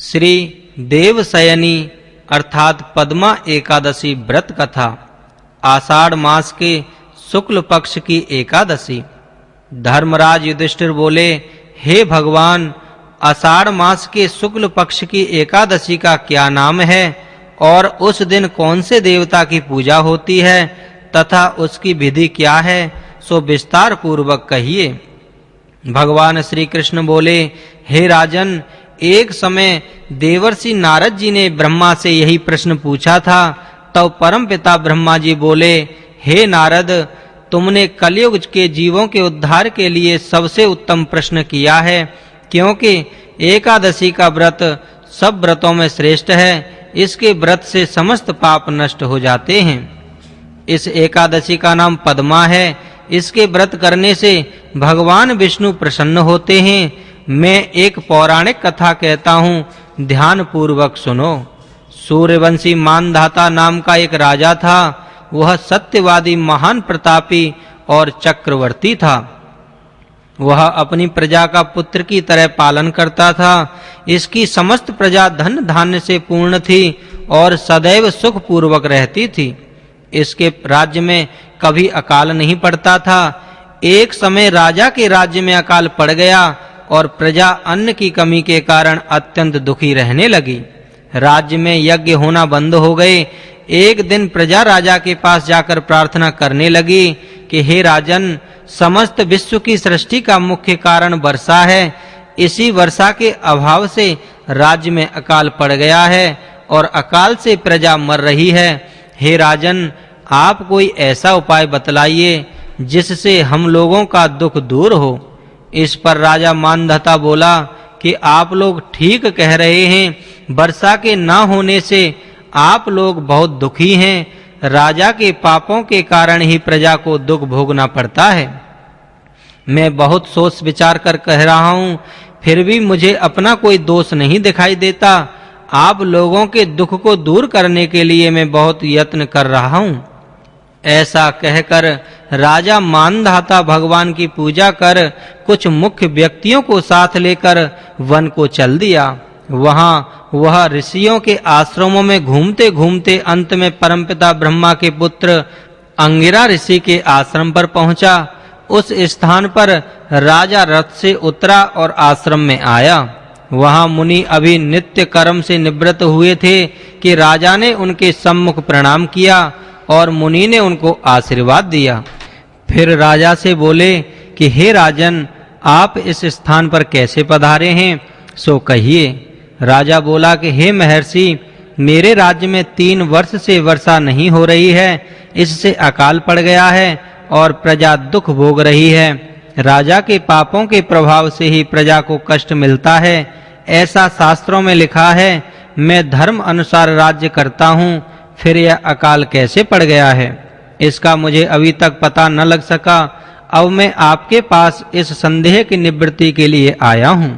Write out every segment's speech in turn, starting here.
श्री देवशयनी अर्थात पद्मा एकादशी व्रत कथा। आषाढ़ मास के शुक्ल पक्ष की एकादशी। धर्मराज युधिष्ठिर बोले, हे भगवान, आषाढ़ मास के शुक्ल पक्ष की एकादशी का क्या नाम है और उस दिन कौन से देवता की पूजा होती है तथा उसकी विधि क्या है, सो विस्तार पूर्वक कहिए। भगवान श्री कृष्ण बोले, हे राजन, एक समय देवर्षि नारद जी ने ब्रह्मा से यही प्रश्न पूछा था। तब परम पिता ब्रह्मा जी बोले, हे नारद, तुमने कलयुग के जीवों के उद्धार के लिए सबसे उत्तम प्रश्न किया है, क्योंकि एकादशी का व्रत सब व्रतों में श्रेष्ठ है। इसके व्रत से समस्त पाप नष्ट हो जाते हैं। इस एकादशी का नाम पद्मा है। इसके व्रत करने से भगवान विष्णु प्रसन्न होते हैं। मैं एक पौराणिक कथा कहता हूँ, ध्यान पूर्वक सुनो। सूर्यवंशी मानधाता नाम का एक राजा था। वह सत्यवादी, महान प्रतापी और चक्रवर्ती था। वह अपनी प्रजा का पुत्र की तरह पालन करता था। इसकी समस्त प्रजा धन धान्य से पूर्ण थी और सदैव सुख पूर्वक रहती थी। इसके राज्य में कभी अकाल नहीं पड़ता था। एक समय राजा के राज्य में अकाल पड़ गया और प्रजा अन्न की कमी के कारण अत्यंत दुखी रहने लगी। राज्य में यज्ञ होना बंद हो गए। एक दिन प्रजा राजा के पास जाकर प्रार्थना करने लगी कि हे राजन, समस्त विश्व की सृष्टि का मुख्य कारण वर्षा है। इसी वर्षा के अभाव से राज्य में अकाल पड़ गया है और अकाल से प्रजा मर रही है। हे राजन, आप कोई ऐसा उपाय बतलाइए जिससे हम लोगों का दुख दूर हो। इस पर राजा मानधाता बोला कि आप लोग ठीक कह रहे हैं। वर्षा के न होने से आप लोग बहुत दुखी हैं। राजा के पापों के कारण ही प्रजा को दुख भोगना पड़ता है। मैं बहुत सोच विचार कर कह रहा हूँ, फिर भी मुझे अपना कोई दोष नहीं दिखाई देता। आप लोगों के दुख को दूर करने के लिए मैं बहुत यत्न कर रहा हूँ। ऐसा कहकर राजा मानधाता भगवान की पूजा कर कुछ मुख्य व्यक्तियों को साथ लेकर वन को चल दिया। वहाँ वह ऋषियों के आश्रमों में घूमते-घूमते अंत में परमपिता ब्रह्मा के पुत्र अंगिरा ऋषि के आश्रम पर पहुंचा। उस स्थान पर राजा रथ से उतरा और आश्रम में आया। वहाँ मुनि अभी नित्य कर्म से निवृत्त हुए थे कि राजा ने उनके सम्मुख प्रणाम किया और मुनि ने उनको आशीर्वाद दिया। फिर राजा से बोले कि हे राजन, आप इस स्थान पर कैसे पधारे हैं, सो कहिए। राजा बोला कि हे महर्षि, मेरे राज्य में 3 वर्ष से वर्षा नहीं हो रही है। इससे अकाल पड़ गया है और प्रजा दुख भोग रही है। राजा के पापों के प्रभाव से ही प्रजा को कष्ट मिलता है, ऐसा शास्त्रों में लिखा है। मैं धर्म अनुसार राज्य करता हूँ, फिर यह अकाल कैसे पड़ गया है, इसका मुझे अभी तक पता न लग सका। अब मैं आपके पास इस संदेह की निवृत्ति के लिए आया हूँ।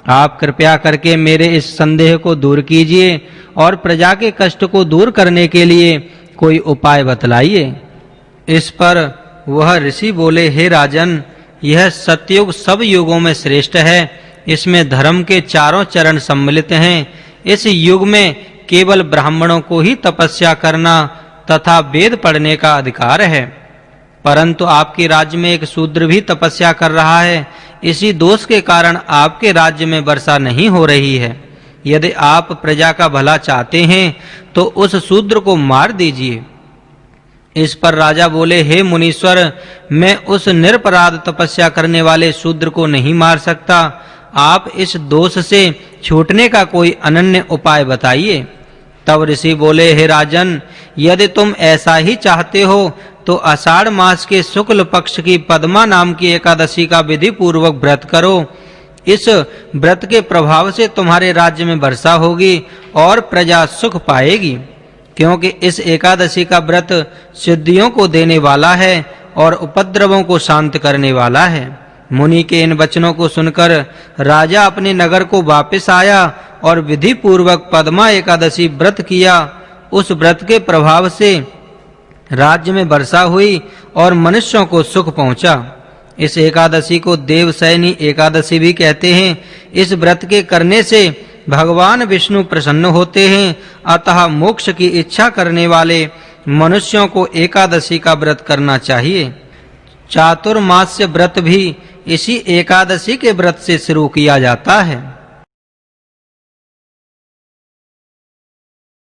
आप कृपया करके मेरे इस संदेह को दूर कीजिए और प्रजा के कष्ट को दूर करने के लिए कोई उपाय बतलाइए। इस पर वह ऋषि बोले, हे राजन, यह सतयुग सब युगों में श्रेष्ठ है। इसमें धर्म के चारों चरण सम्मिलित हैं। इस युग में केवल ब्राह्मणों को ही तपस्या करना तथा वेद पढ़ने का अधिकार है, परंतु आपके राज्य में एक शूद्र भी तपस्या कर रहा है। इसी दोष के कारण आपके राज्य में वर्षा नहीं हो रही है। यदि आप प्रजा का भला चाहते हैं तो उस शूद्र को मार दीजिए। इस पर राजा बोले, हे मुनीश्वर, मैं उस निरपराध तपस्या करने वाले शूद्र को नहीं मार सकता। आप इस दोष से छूटने का कोई अनन्य उपाय बताइए। तब ऋषि बोले, हे राजन, यदि तुम ऐसा ही चाहते हो तो आषाढ़ मास के शुक्ल पक्ष की पद्मा नाम की एकादशी का विधि पूर्वक व्रत करो। इस व्रत के प्रभाव से तुम्हारे राज्य में वर्षा होगी और प्रजा सुख पाएगी, क्योंकि इस एकादशी का व्रत सिद्धियों को देने वाला है और उपद्रवों को शांत करने वाला है। मुनि के इन वचनों को सुनकर राजा अपने नगर को वापस आया और विधि पूर्वक पद्मा एकादशी व्रत किया। उस व्रत के प्रभाव से राज्य में वर्षा हुई और मनुष्यों को सुख पहुंचा। इस एकादशी को देवशयनी एकादशी भी कहते हैं। इस व्रत के करने से भगवान विष्णु प्रसन्न होते हैं, अतः मोक्ष की इच्छा करने वाले मनुष्यों को एकादशी का व्रत करना चाहिए। चातुर्मास्य व्रत भी इसी एकादशी के व्रत से शुरू किया जाता है।